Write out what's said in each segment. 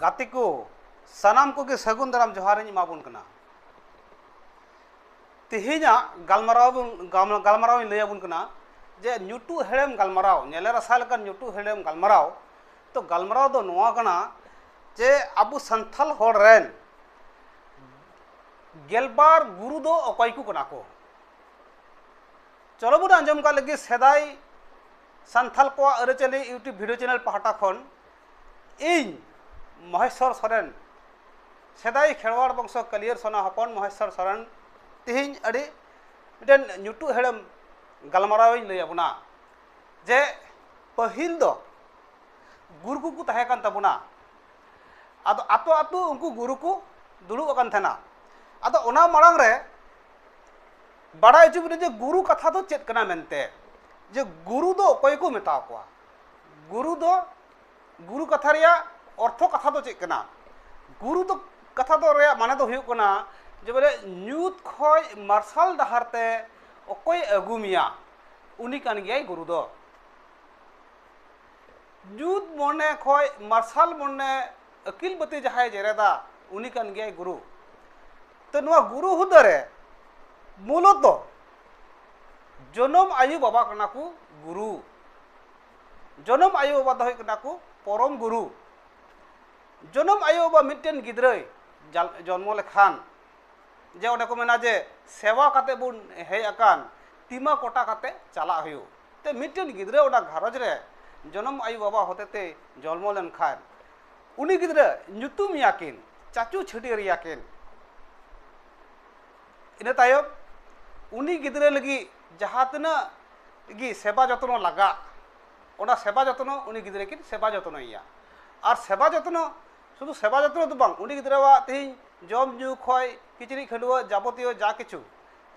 गाते को सानाम को के सगुन दाराम जोहार एमाबन कना तेहेना गालमाराव लैयाबन कना जे न्यूटू हेड़ेम गालमाराव नेले रसा लेकन न्यूटू हेड़ेम गालमाराव तो गालमाराव दो नोआ कना जे अबु संथाल होड़ रेन गेलबार गुरु दो अकय को कना को चलो बन आंजम का लगे सेदाय सान्थाल को अरचली यूट्यूब भिडियो चैनल पाहटा खन इन महेश्वर सोरेन सेदाय खेड़वाड़ वंश कलियर सोना हपन महेश्वर सोरेन तिहिं अड़ी मिटन न्यूटू हेड़म गालमाराव लैयाबना जे पहिल दो गुरु को तहे कान तबना आदो आतो आतो उनको गुरु को दुड़ुब अकान थेना आदो ओना मांग रे बड़ा चुब जे गुरु कथा दो चेत कना मेनते जे गुरु दो अकय को मेता को गुरु कथा रिया अर्थ कथा दो चेत कना गुरु दो कथा दो रिया माने दो हुयु कना जे बोले न्यूत खय मार्शल डहारते अकय अगुमिया उनी कान गियाय गुरु दो न्यूत मने खय मार्शल मने अकिल बती जहाय जेरेदा उनी कान गियाय गुरु तो नुआ गुरु हुदरे मूलत जनम आयु बाबा कना को गुरु जनम आयु बाबा दो कना को परम गुरु जनम आयु बाबा मिटेन गिद्रे जन्म लेखान जे ओने को मेना जे सेवा काते बुन हे अकान तिमा कोटा काते चला हुयु ते मिटेन गिद्रे ओना घरज रे जनम आयु बाबा होतेते जन्म लेन खान उनी गिद्रे ᱧᱩᱛᱩᱢ याकिन चाचू छटियर याकिन इन तायम उनी गिद्रे लगी जहाँ तना गी सेवा जतन लगा ओना सेवा जतन उनी गिद्रे किन सेवा जतन इया और सेवा जतन शुधु सेवा जतन दो बांग उनी गिद्रेवा तेहिं जम न्यू खय किचरी खंडुआ जाबतीय जा किछु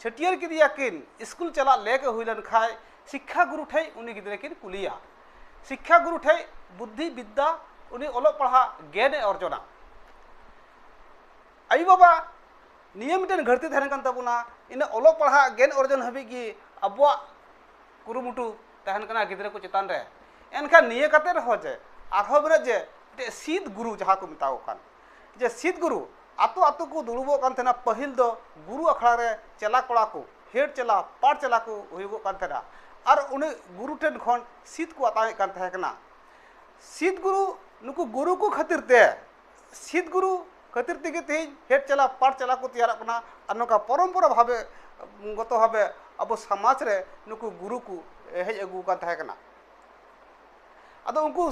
छटियर किदिया किन स्कूल चला लेके हुइलन खाय शिक्षा गुरु ठै उनी गिद्रे किन कुलिया शिक्षा गुरु ठै बुद्धि विद्या उनी ओलो पढ़ा ज्ञान अर्जना आयु बाबा नियम मिटन घरती तहन कान तबुना इन ओलो पढ़ा ज्ञान अर्जन हबी की अबवा कुरुमुटु तहन कना गिद्रे को चितान रे एनखा निये काते रहो जे आरहो बरे जे ते सीध गुरु जहा को मिताओ कान जे सीध गुरु आतो आतो को दुड़ुबो कान थेना पहिल दो गुरु अखड़ा रे चला कोड़ा को हेड चला पाठ चला को हुइबो कान थेना और उनी गुरु ठेन खन सीध को आताए कान तहे कना सीध गुरु नुकु गुरु को खातिर ते सीध गुरु खातिर तेगे तेहिं हेड चला पाठ चला को तैयार कना और नोका परंपरा भावे गत भावे अब समाज रे नुकु गुरु को हेज अगु का तहे कना अदो उनको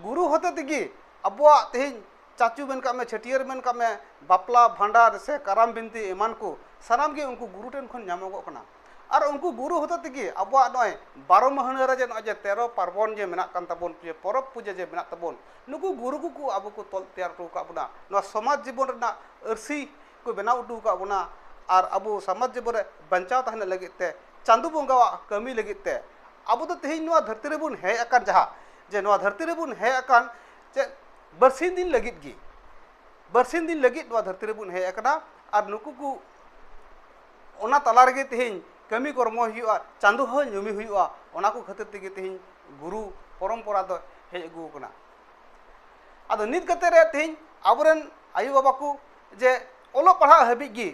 गुरु होते तेगे अबवा तेहिं चाचू मेन का में छटियर मेन का में बापला भांडार से कराम बिनती ईमान को सानाम के उनको गुरु ठेन खन नामगो कना और उनको गुरु होते तेगे अबवा नय 12 महीना रे जे नय 13 पार्बण जे मेना कान तबन परब पूजा जे मेना तबन नुकु गुरु को अब को तल तैयार टू का बना नो समाज जीवन रना अरसी को बना उडू का बना और अब समाज जीवन बंचाव तहने लगित ते चांदू बंगावा कमी लगित ते अब तो तेहिं नो धरती रे बुन हे अकान जहा जे नो धरती रे बुन हे अकान जे बरसिन दिन लगित गी बरसिन दिन लगित नो धरती रे बुन हे अकना और नुकु को ओना तला रे तेहिं कमी कर्म हुआ चांदू हो नुमी हुआ ओना को खातिर तेगे तेहिं गुरु परंपरा दो हे अगु कना आदो नित कते रे तेहिं आबरेन आयु बाबा को जे ओलो पढ़ा हबी गी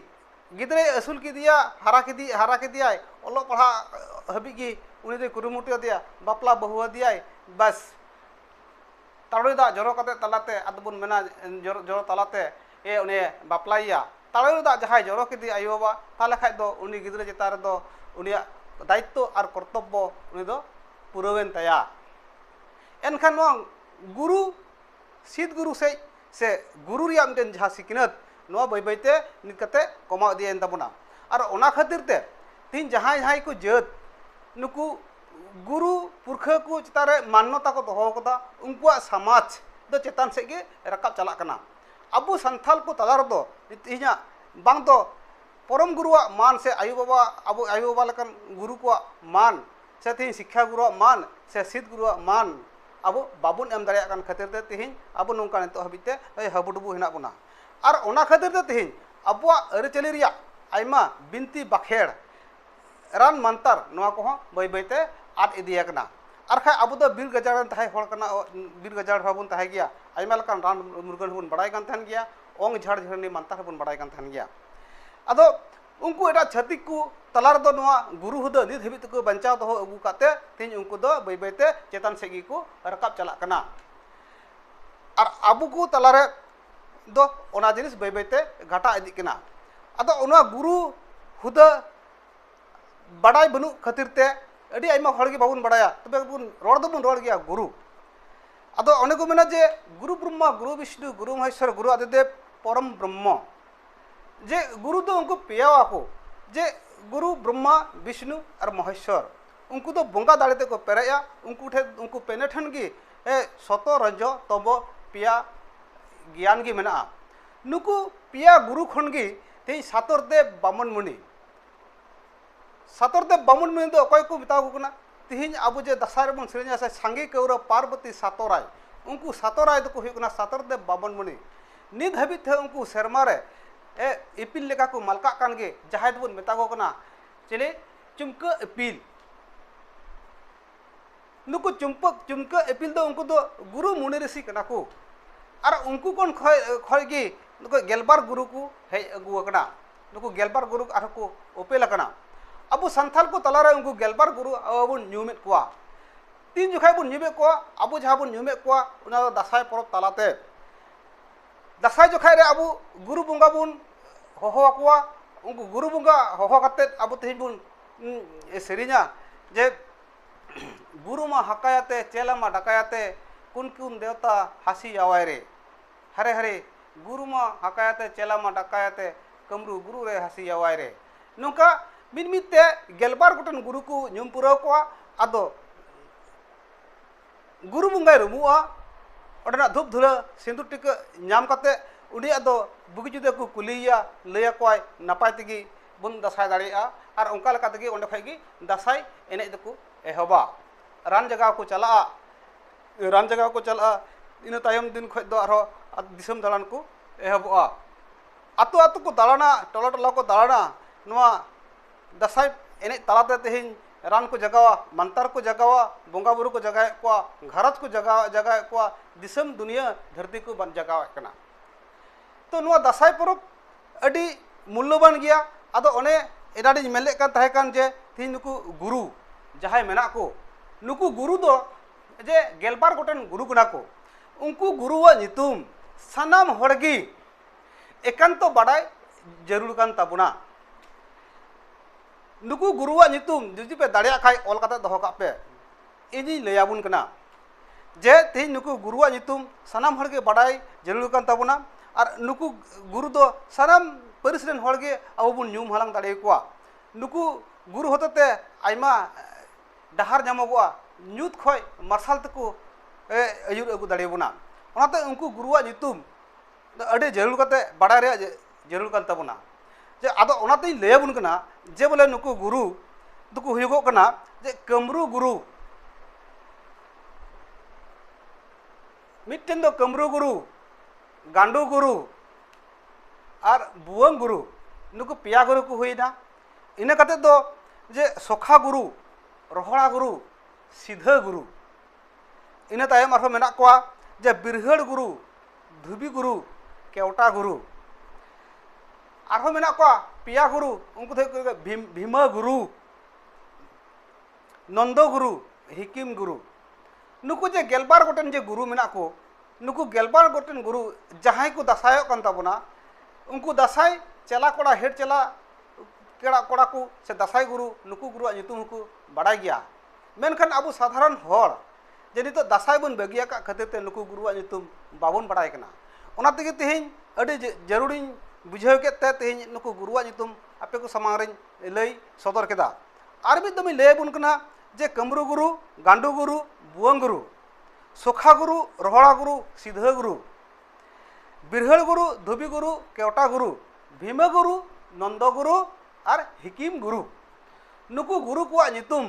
गिद्रे असुल की दिया हारा के दिया ओलो पढ़ा हबी गी उनी दे कुरुमुटु दिया बापला बहु दिया बस ताड़ोई दा जरो कते तलाते आदबुन मेना जरो तलाते ए उनी बापलाइया ताड़ोई दा जहाय जरो के दिया आयु बाबा ताले खाय दो उनी गिद्रे चितार दो उनिया दायित्व और कर्तव्य उनी दो पुरवेन तया एनखान गुरु सीध गुरु से गुरु रिया मिटन जहा सिकनत नो बै बैते नित कते कमा दियन तबना और ओना खातिर ते तीन जहां जहां को जत नुकु गुरु पुरखा को चितारे मान्यता को दोहो कदा उनकुआ समाज दो चेतान से गे रकाब चला कना अबु संथाल को तलार दो तिहिना बांग दो परम गुरुआ मान से आयु बाबा अब आयु बाबा लकन गुरु को मान से तिहिन शिक्षा गुरुआ मान से सिद्ध गुरुआ मान अब बाबुन एम दाड़े कान खातिर ते तिहिन अब नोंका नितो हबिते हबुडुबु हिना बना और ओना खातिर ते तिहिन अबवा अरिचली रिया आइमा बिनती बाखेड़ रान मंतर नोआ को बै बैते आद इदिया कना आर खाय आबो दो बीर गजाड़ ताहे हड़ कना बीर गजाड़ हबन ताहे गया आयमा लकान रान मुरगन हबन बड़ाय कान थान गया ओंग झाड़ झरनी मानता हबन बड़ाय कान थान गया आदो उनको एटा छतिक को तलार दो नोआ गुरु हुदा नित हबित को बंचाव दो अगु काते तीन उनको दो बै बैते चेतन सेगी को रकाब चला कना और आबू को तलारे दो ओना जिनिस बै बैते घाटा इदी कना आदो ओना गुरु हुदा बड़ाय बनु खातिर ते अड़ी आयमा हड़गे बाबुन बड़ाया तबे बुन रोड दो बुन रोड गया गुरु आदो अने को मेना जे गुरु ब्रह्मा गुरु विष्णु गुरु महेश्वर गुरु आदिदेव परम ब्रह्म जे गुरु दो उनको पेयावा को जे गुरु ब्रह्मा विष्णु और महेश्वर उनको तो बंगा दाड़े को पेरेया उनको पेने ठन की सतो रज तब पिया ज्ञान की मेना नुकु पिया गुरु खन की ते सातर दे बामन मुनि सातर दे बामन मुनि दो अकय को बिताव को तिहिन आबो जे दसार बन सेरे냐 से सांगे कौर पार्वती सातोराय उनको सातोराय को हुई सातर दे बामन मुनि नित हबित थे उनको शर्मा रे इपिल लेका को मलका कान गे जहाय बन मेता को कना चले चुमका इपिल नुकु चुमका इपिल दो उनको दो गुरु मुनि ऋषि कना को और उनको कौन खय गे नुको गेलबार गुरु को हे अगु कना नुको गेलबार गुरु आर को ओपेल कना अब संथाल को तलारे उनको गेलबार गुरु अब न्यूमेट को तीन जुखाय बन न्यूमेट को अब जहाँ बन न्यूमेट को उना दासाय परब तालाते दासाय जुखाय रे अब गुरु बंगा बन होहो आकुआ उनको गुरु बंगा होहो काते अब तेहिन बन सेरि냐 जे गुरु मा हकायाते चेला मा डकायाते कुन कुन देवता हासी आवाय रे हरे हरे गुरु मा हकायाते चेला मा डकायाते कमरू गुरु रे हासी आवाय रे नोका मिन मिते गेलबार गोटन गुरु को ᱧᱩᱢ पुराव को आदो गुरु बंगाय रुमुआ ओडना धूप धुला सिंदूर टिका नाम काते उडी आदो बुगी जुदे को कुलिया लया कोय नापाय तिगी बन दसाय दाड़िया और उनका लका तिगी ओंडे खय गी दसाय एने दको एहबा रान जगह को चला इन तायम दिन खय दो आरो दिसम दालान को एहबा आतो आतो को दालाना टोला टोला को दालाना नोआ दसाय एने तालाते तेहिन रान को जगावा मंतर को जगावा बोंगा बुरु को जगाए को घरत को जगाए को दिसम दुनिया धरती को बन जगावा कना तो नुआ दसाय परब अडी मूल्यवान गया आदो ओने एडाडी मेले कान ताहे कान जे ती नुकु गुरु जहाय मेना को नुकु गुरु दो जे गेलबार गोटन गुरु कना को उनको गुरुवा नितुम सनाम हड़गी एकांतो बाडाय जरूर कान ताबुना नुकु गुरुवा नितुम जुदी पे दाड़िया खाय ऑल काते दोहो का पे इनी लयाबुन कना जे ती नुकु गुरुवा नितुम सनाम हड़गे बाडाय जरूर कान ताबुना और नुकु गुरु दो सनाम परिसरेन हड़गे अब बुन ᱧᱩᱢ हालांग दाड़े को नुकु गुरु होते आयमा डहार जामोगोआ ᱧᱩᱛ खय मार्शल तको अयुर अगु दाड़े बुना ओनाते उनको गुरुवा नितुम अडे जरूर काते बाडाय रे जरूर कान ताबुना जे आदो ओनाते लयाबुन कना जे बोले नुकु गुरु दुकु हुयुगो कना जे कमरू गुरु मिट्टन दो कमरू गुरु गांडू गुरु और बुवंग गुरु नुकु पिया गुरु को हुईना इना कते दो जे सोखा गुरु रोहड़ा गुरु सीधा गुरु इना तायम आरो मेना कोआ जे बिरहड़ गुरु धुबी गुरु केवटा गुरु आरो मेना कोआ पिया गुरु उनको थे भीमा गुरु नंदो गुरु हिकिम गुरु नुकु जे गेलबार गोटन जे गुरु मेना को नुकु गेलबार गोटन गुरु जहां को दसायो कान ताबुना उनको दसाई चला कोड़ा हेड चला केड़ा कोड़ा को से दसाई गुरु नुकु गुरु नितुम को बड़ाय गया मेनखान अब साधारण हर जे नितो दसाई बन बगिया का खातिर ते नुकु गुरु नितुम बाबन बड़ाय कना ओना तेगे तेहिन अडी जरूरिन बुझाव के ते तेहिन नुकु गुरु नितुम आपे को समांग रे लई सदर केदा आर भी दमी लय बुन कना जे कमरू गुरु गांडू गुरु बुवंग गुरु सोखा गुरु रोहड़ा गुरु सीधा गुरु बिरहड़ गुरु धुबी गुरु केवटा गुरु भीमा गुरु नंद गुरु और हिकिम गुरु नुकु गुरु को नितुम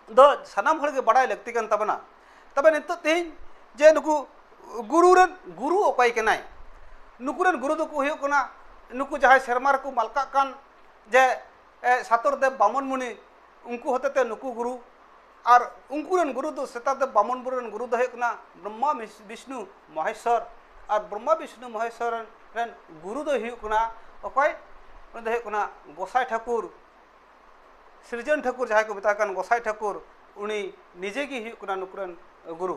दो सनाम हड़ के बड़ाय लगती कन तबना तबे नितो तेहिन जे नुकु गुरु रन गुरु ओकाय केनाय नुकु रन गुरु दो को हुयो कना नुकु जहाय शर्मार को मलका कान जे सातर देव बामन मुनि उनको होते नुकु गुरु और उनकुरन गुरु दो सेता दे बामन बुरन गुरु दो हेकना ब्रह्मा विष्णु महेश्वर और ब्रह्मा विष्णु महेश्वर रेन गुरु दो हेकना अकय उन दो हेकना गोसाई ठाकुर सृजन ठाकुर जहाँ को मेता कान गोसाई ठाकुर उनी निजे गी हेकना नुकुरन गुरु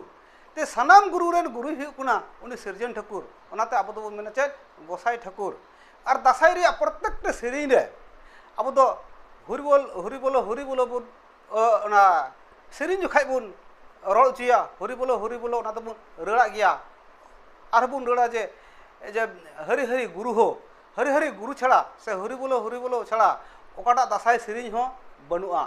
ते सनाम गुरु रेन गुरु हेकना उनी सृजन ठाकुर ओनाते अब दो मेना चेद गोसाई ठाकुर और दासाई रे प्रत्येक सेरिंग रे अब दो हुरी बोलो बुन सेरिंग जुखाई बुन रड़ उचिया हुरी बोलो ना तो बुन रड़ा गया और बुन रड़ा जे हरि हरि गुरु हो हरि हरि गुरु छड़ा से हुरी बोलो छड़ा ओकाटा दासाई सेरिंग हो बनुआ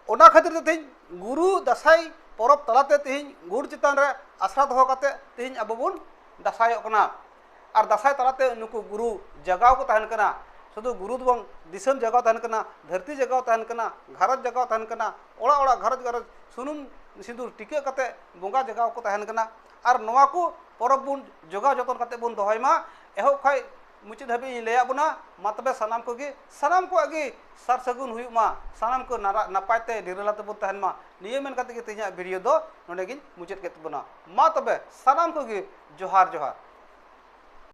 ओना खातिर तेहिं गुरु दासाई परब तलाते तेहिं गुड़ चितान रे आसरा दोहो काते तेहिं अब बुन दासाई ओकना और दासाई तलाते नुकु गुरु जगाव को तहन कना शुद्ध गुरु दबंग दिसम जगह तहन कना धरती जगह तहन कना घरज जगह तहन कना ओड़ा ओड़ा घरज सुनुम सिंदूर टिके कते बोंगा जगह को तहन कना और नवा को परब बुन जोगा जतन कते बुन दोहय मा एहो खाय मुचिद हबी लेया बुना मा तबे सनाम को आगे सर सगुन हुई मा सनाम को नापायते डिरलाते बुन तहन मा निये मेन कते गे तेहिया वीडियो दो नोडे गिन मुचिद केत बुना मा तबे सनाम को गे जोहार जोहार।